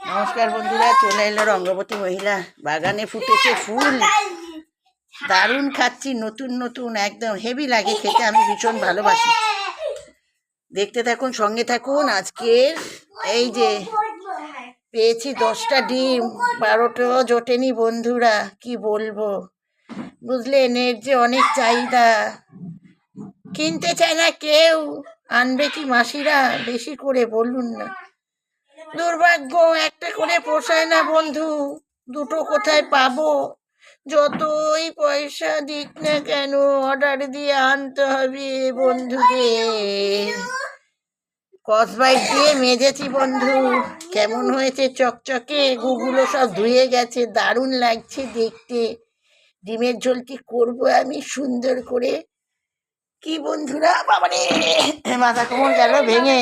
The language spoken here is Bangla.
নমস্কার বন্ধুরা, চলে এলো রঙ্গবতী মহিলা বাগানে। ফুটেছে ফুল, দারুণ খাচ্ছি। নতুন নতুন একদম হেভি লাগে খেতে, আমি ভীষণ ভালোবাসি। দেখতে থাকুন, সঙ্গে থাকুন। আজকের এই যে পেয়েছি 10টা ডিম, 12টাও জোটেনি বন্ধুরা, কি বলবো। বুঝলেন, এর যে অনেক চাহিদা, কিনতে চায় না কেউ। আনবে কি মাসিরা বেশি করে, বলুন না। দুর্ভাগ্য, একটা করে পোষায় না বন্ধু, দুটো কোথায় পাবো। যতই পয়সা দিক না কেন, অর্ডার দিয়ে আনতে হবে বন্ধুদের। কসবাইট দিয়ে মেজেছি বন্ধু, কেমন হয়েছে চকচকে। গুগুলো সব ধুয়ে গেছে, দারুণ লাগছে দেখতে। ডিমের ঝোলটি করবো আমি সুন্দর করে। কি বন্ধুরা, বাবারে মাথা কোমর গেল ভেঙে।